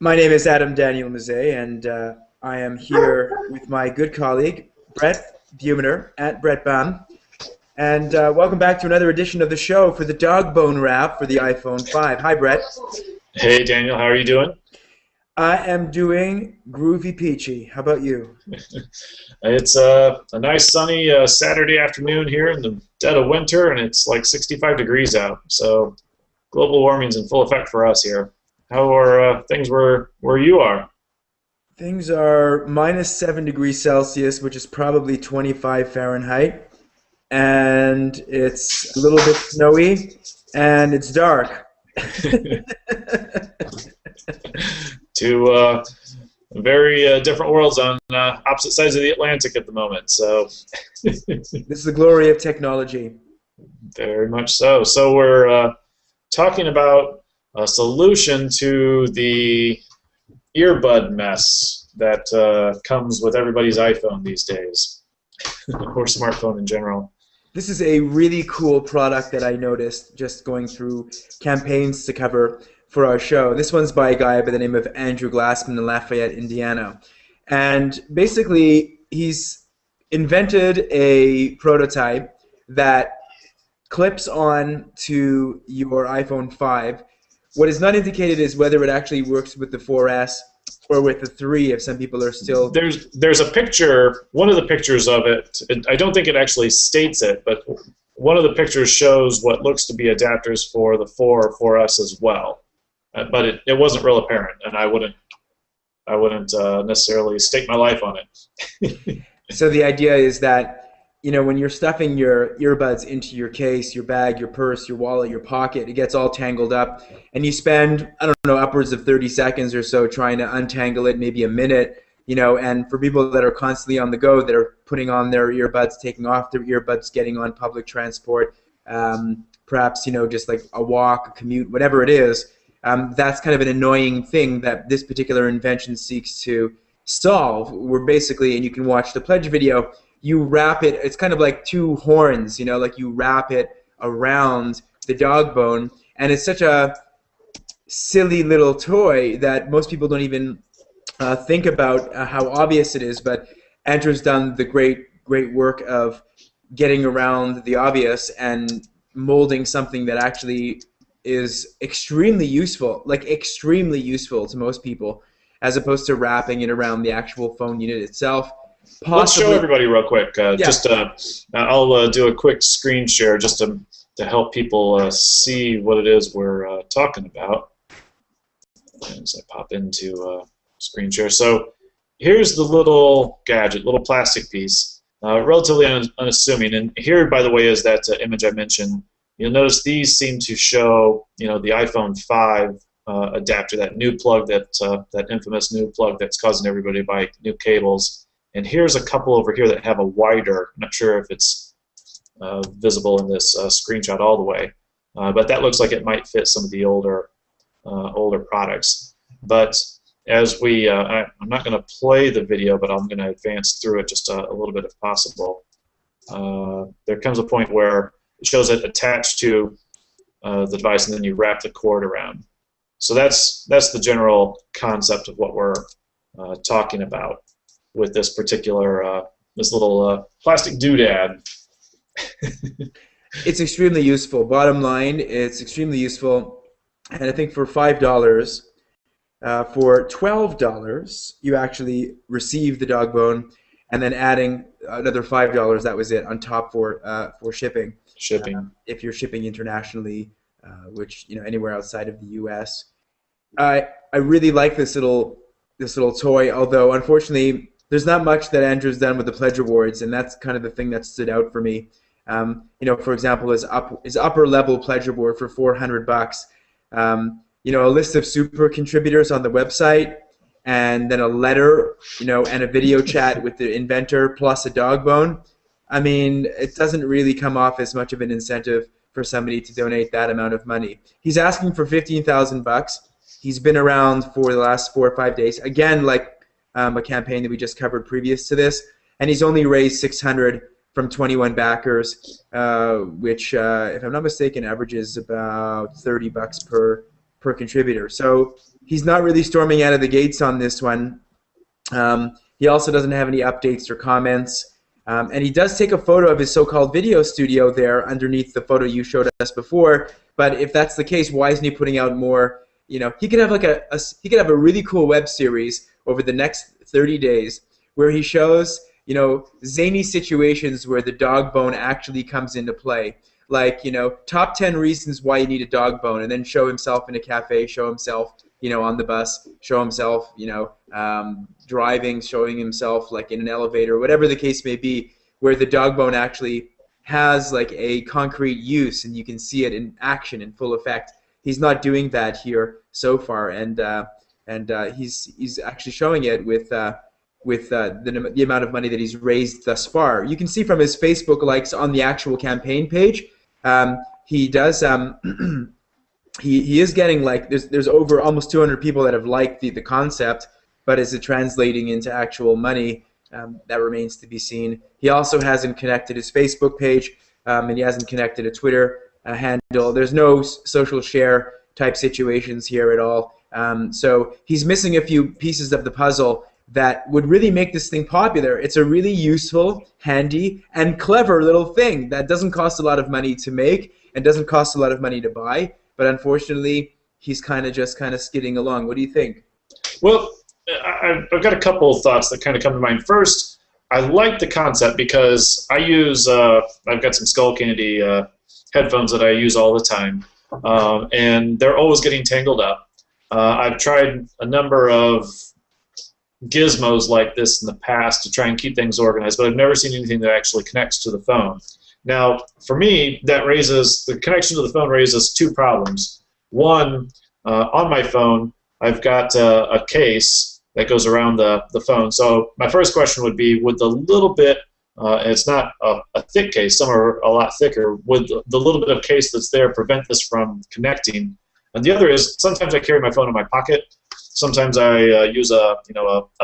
My name is Adam Daniel Mazet, and I am here with my good colleague, Brett Buhner at Brett Bam. And welcome back to another edition of the show for the DogBone wrap for the iPhone 5. Hi, Brett. Hey Daniel, how are you doing? I am doing groovy peachy. How about you? It's a nice sunny Saturday afternoon here in the dead of winter, and it's like 65 degrees out. So global warming's in full effect for us here. How are things where you are? Things are minus 7 degrees Celsius, which is probably 25 Fahrenheit. And it's a little bit snowy, and it's dark. Two very different worlds on opposite sides of the Atlantic at the moment. So This is the glory of technology. very much so. So we're talking about a solution to the earbud mess that comes with everybody's iPhone these days, or smartphone in general. This is a really cool product that I noticed just going through campaigns to cover for our show. This one's by a guy by the name of Andrew Glassman in Lafayette, Indiana. And basically, he's invented a prototype that clips on to your iPhone 5. What is not indicated is whether it actually works with the 4S or with the 3 if some people are still... There's a picture, one of the pictures of it, I don't think it actually states it, but one of the pictures shows what looks to be adapters for the 4 or 4S as well. But it wasn't real apparent, and I wouldn't necessarily stake my life on it. So the idea is that, you know, when you're stuffing your earbuds into your case, your bag, your purse, your wallet, your pocket, it gets all tangled up, and you spend, I don't know, upwards of 30 seconds or so trying to untangle it, maybe a minute, you know, and for people that are constantly on the go, that are putting on their earbuds, taking off their earbuds, getting on public transport, perhaps, you know, just like a walk, a commute, whatever it is, that's kind of an annoying thing that this particular invention seeks to solve. We're basically, and you can watch the pledge video, you wrap it, it's kind of like two horns, you know, like you wrap it around the dog bone, and it's such a silly little toy that most people don't even think about how obvious it is, but Andrew's done the great work of getting around the obvious and molding something that actually is extremely useful, like extremely useful to most people, as opposed to wrapping it around the actual phone unit itself. Let's show everybody real quick. Yeah. Just I'll do a quick screen share just to help people see what it is we're talking about. As I pop into screen share. So here's the little gadget, little plastic piece, relatively unassuming. And here, by the way, is that image I mentioned. You'll notice these seem to show, you know, the iPhone 5 adapter, that new plug, that infamous new plug that's causing everybody to buy new cables. And here's a couple over here that have a wider, I'm not sure if it's visible in this screenshot all the way, but that looks like it might fit some of the older products. But as I'm not going to play the video, but I'm going to advance through it just a little bit if possible. There comes a point where it shows it attached to the device, and then you wrap the cord around. So that's the general concept of what we're talking about with this particular this little plastic doodad. It's extremely useful. Bottom line, it's extremely useful, and I think for $5, for $12, you actually receive the dog bone, and then adding another $5, that was it, on top for shipping. If you're shipping internationally, which, you know, anywhere outside of the U.S. I really like this little toy, although unfortunately there's not much that Andrew's done with the pledge rewards, and that's kind of the thing that stood out for me. You know, for example, his upper level pledge reward for $400. You know, a list of super contributors on the website, and then a letter, you know, and a video chat with the inventor plus a dog bone. I mean, it doesn't really come off as much of an incentive for somebody to donate that amount of money. He's asking for $15,000. He's been around for the last 4 or 5 days. Again, like a campaign that we just covered previous to this, and he's only raised $600 from 21 backers, which, if I'm not mistaken, averages about $30 per per contributor. So he's not really storming out of the gates on this one. He also doesn't have any updates or comments. And he does take a photo of his so-called video studio there underneath the photo you showed us before. But if that's the case, why isn't he putting out more? You know, he could have like he could have a really cool web series over the next 30 days where he shows, you know, zany situations where the dog bone actually comes into play. Like, you know, top 10 reasons why you need a dog bone, and then show himself in a cafe, show himself, you know, on the bus, show himself, you know, driving, showing himself like in an elevator, whatever the case may be, where the dog bone actually has like a concrete use and you can see it in action in full effect. He's not doing that here so far, and he's actually showing it with the amount of money that he's raised thus far. You can see from his Facebook likes on the actual campaign page, he does he is getting like there's over almost 200 people that have liked the concept, but is it translating into actual money? That remains to be seen. He also hasn't connected his Facebook page, and he hasn't connected a Twitter handle. There's no social share type situations here at all. So he's missing a few pieces of the puzzle that would really make this thing popular. It's a really useful, handy, and clever little thing that doesn't cost a lot of money to make and doesn't cost a lot of money to buy. But unfortunately, he's kind of skidding along. What do you think? Well, I've got a couple of thoughts that kind of come to mind. First, I like the concept because I use, I've got some Skull Candy headphones that I use all the time, and they're always getting tangled up. I've tried a number of gizmos like this in the past to try and keep things organized, but I've never seen anything that actually connects to the phone. Now, for me, the connection to the phone raises two problems. One, on my phone, I've got a case that goes around the phone. So my first question would be, would the little bit, it's not a thick case, some are a lot thicker, would the little bit of case that's there prevent this from connecting? And the other is, sometimes I carry my phone in my pocket. Sometimes I use a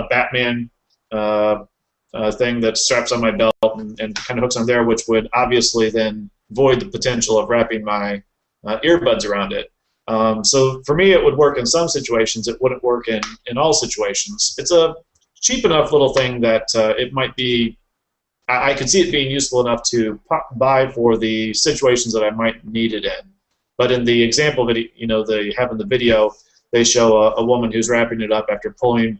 Batman thing that straps on my belt and kind of hooks on there, which would obviously then void the potential of wrapping my earbuds around it. So for me, it would work in some situations. It wouldn't work in all situations. It's a cheap enough little thing that it might be, I could see it being useful enough to buy for the situations that I might need it in. But in the example that they have in the video, they show a woman who's wrapping it up after pulling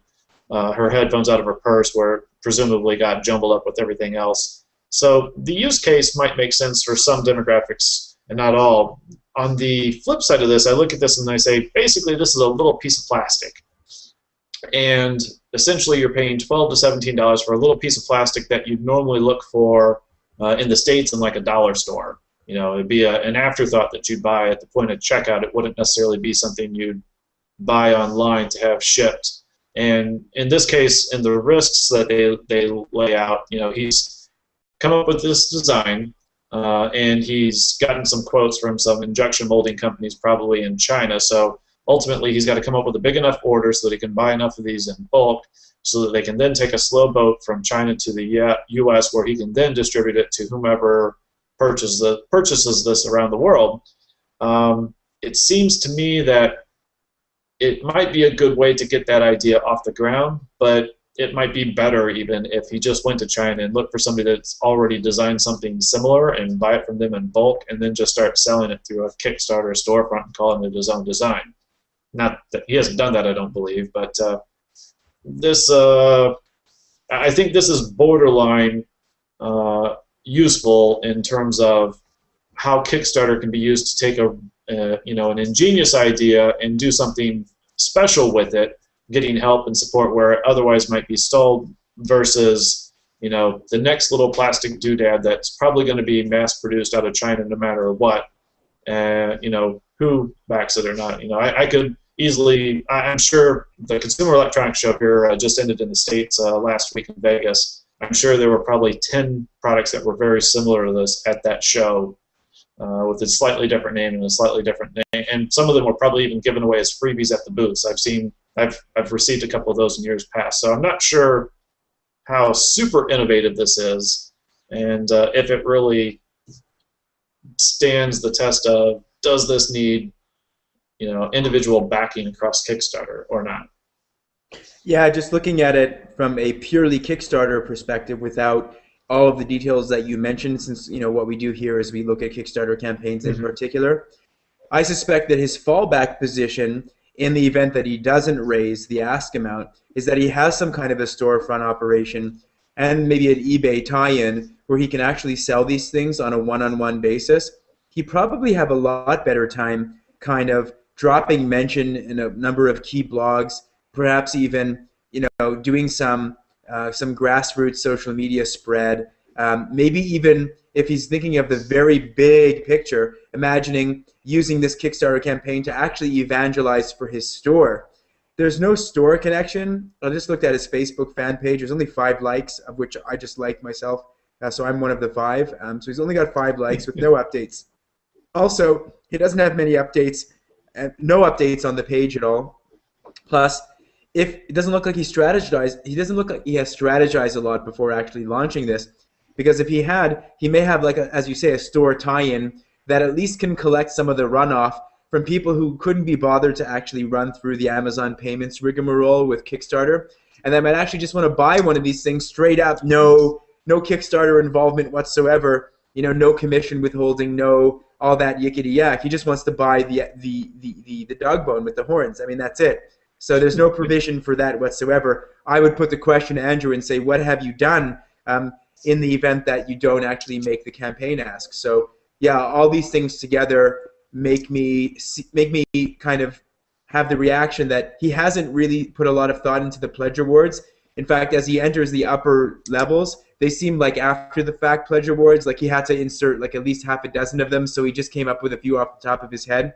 her headphones out of her purse, where it presumably got jumbled up with everything else. So the use case might make sense for some demographics and not all. On the flip side of this, I look at this and I say, basically, this is a little piece of plastic. And essentially, you're paying $12 to $17 for a little piece of plastic that you'd normally look for in the States in like a dollar store. You know, it'd be an afterthought that you'd buy at the point of checkout. It wouldn't necessarily be something you'd buy online to have shipped. And in this case, in the risks that they lay out, he's come up with this design, and he's gotten some quotes from some injection molding companies, probably in China. So ultimately, he's got to come up with a big enough order so that he can buy enough of these in bulk, so that they can then take a slow boat from China to the U.S., where he can then distribute it to whomever purchases this around the world. It seems to me that it might be a good way to get that idea off the ground, but it might be better even if he just went to China and looked for somebody that's already designed something similar and buy it from them in bulk, and then just start selling it through a Kickstarter storefront and calling it his own design. Not that he hasn't done that, I don't believe, but I think this is borderline useful in terms of how Kickstarter can be used to take an ingenious idea and do something special with it, getting help and support where it otherwise might be stalled, versus the next little plastic doodad that's probably going to be mass produced out of China no matter what. Who backs it or not? I could easily. I'm sure the Consumer Electronics Show here just ended in the States last week in Vegas. I'm sure there were probably 10 products that were very similar to this at that show, with a slightly different name and a slightly different name, and some of them were probably even given away as freebies at the booths. I've received a couple of those in years past, so I'm not sure how super innovative this is, and if it really stands the test of, does this need individual backing across Kickstarter or not? Yeah, just looking at it from a purely Kickstarter perspective without all of the details that you mentioned, since what we do here is we look at Kickstarter campaigns in Hmm. particular. I suspect that his fallback position in the event that he doesn't raise the ask amount is that he has some kind of a storefront operation and maybe an eBay tie-in where he can actually sell these things on a one-on-one basis. He probably have a lot better time kind of dropping mention in a number of key blogs, perhaps even doing some grassroots social media spread. Maybe even if he's thinking of the very big picture, imagining using this Kickstarter campaign to actually evangelize for his store. There's no store connection. I just looked at his Facebook fan page. There's only 5 likes, of which I just like myself. So I'm one of the 5. So he's only got 5 likes with no updates. Also, he doesn't have many updates, no updates on the page at all. Plus, if it doesn't look like he doesn't look like he has strategized a lot before actually launching this. Because if he had, he may have, like as you say, a store tie-in that at least can collect some of the runoff from people who couldn't be bothered to actually run through the Amazon payments rigmarole with Kickstarter, and that might actually just want to buy one of these things straight up, no Kickstarter involvement whatsoever, no commission withholding, no all that yickety yak. He just wants to buy the dog bone with the horns. I mean, that's it. So there's no provision for that whatsoever. I would put the question to Andrew and say, what have you done in the event that you don't actually make the campaign ask? So yeah, all these things together make me kind of have the reaction that he hasn't really put a lot of thought into the pledge awards. In fact, as he enters the upper levels, they seem like after the fact pledge awards, like he had to insert like at least half a dozen of them, so he just came up with a few off the top of his head.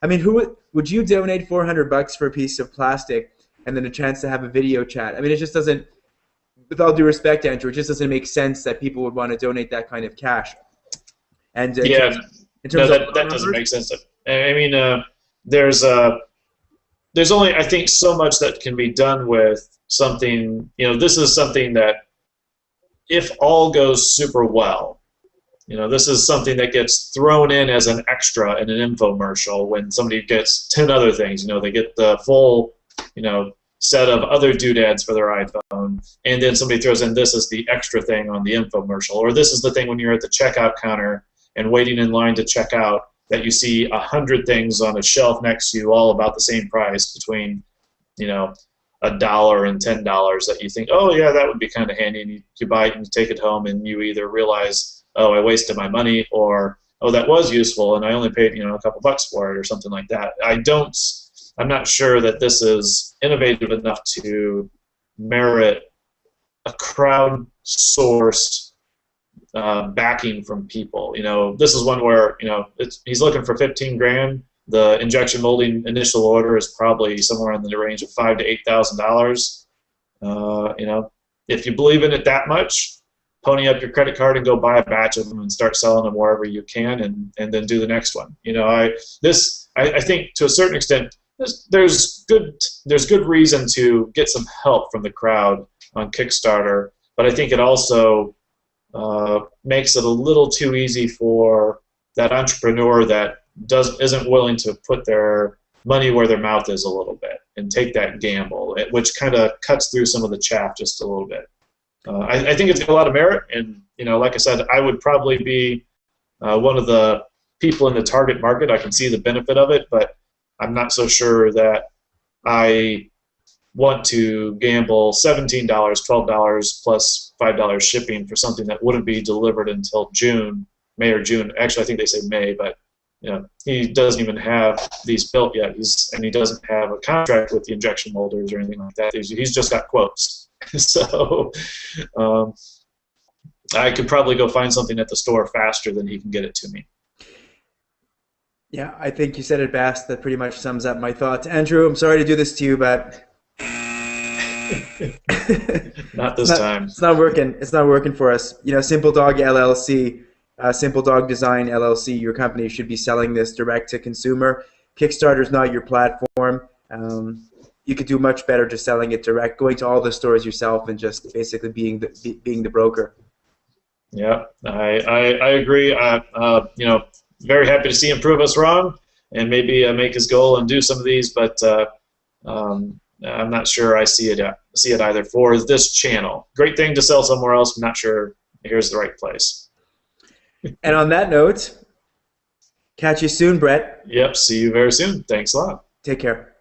I mean, who would you donate $400 for a piece of plastic and then a chance to have a video chat? I mean, it just doesn't, with all due respect, Andrew, it just doesn't make sense that people would want to donate that kind of cash. And Yeah, in no, terms of that doesn't make sense. I mean, there's only, I think, so much that can be done with something. This is something that, if all goes super well, this is something that gets thrown in as an extra in an infomercial when somebody gets 10 other things. They get the full, set of other doodads for their iPhone, and then somebody throws in this as the extra thing on the infomercial, or this is the thing when you're at the checkout counter and waiting in line to check out, that you see 100 things on a shelf next to you, all about the same price, between $1 and $10, that you think, oh yeah, that would be kind of handy, and you buy it and you take it home, and you either realize, oh, I wasted my money, or oh, that was useful and I only paid a couple bucks for it, or something like that. I'm not sure that this is innovative enough to merit a crowd-sourced backing from people. This is one where he's looking for 15 grand. The injection molding initial order is probably somewhere in the range of $5,000 to $8,000. If you believe in it that much, pony up your credit card and go buy a batch of them and start selling them wherever you can, and then do the next one. I think to a certain extent, there's good reason to get some help from the crowd on Kickstarter, but I think it also makes it a little too easy for that entrepreneur that isn't willing to put their money where their mouth is a little bit and take that gamble, which kind of cuts through some of the chaff just a little bit. I think it's got a lot of merit, and like I said, I would probably be one of the people in the target market. I can see the benefit of it, but I'm not so sure that I want to gamble $17, $12 plus $5 shipping for something that wouldn't be delivered until May or June. Actually, I think they say May, but he doesn't even have these built yet. He doesn't have a contract with the injection molders or anything like that. He's just got quotes. So I could probably go find something at the store faster than he can get it to me. Yeah, I think you said it best. That pretty much sums up my thoughts. Andrew, I'm sorry to do this to you, but Not this time. It's not working. It's not working for us. Simple Dog LLC, Simple Dog Design LLC, your company should be selling this direct to consumer. Kickstarter's not your platform. You could do much better just selling it direct, going to all the stores yourself, and just basically being the broker. Yeah, I agree. Very happy to see him prove us wrong. and maybe make his goal and do some of these, but I'm not sure I see it either for this channel. Great thing to sell somewhere else. I'm not sure here's the right place. And on that note, catch you soon, Brett. Yep, see you very soon. Thanks a lot. Take care.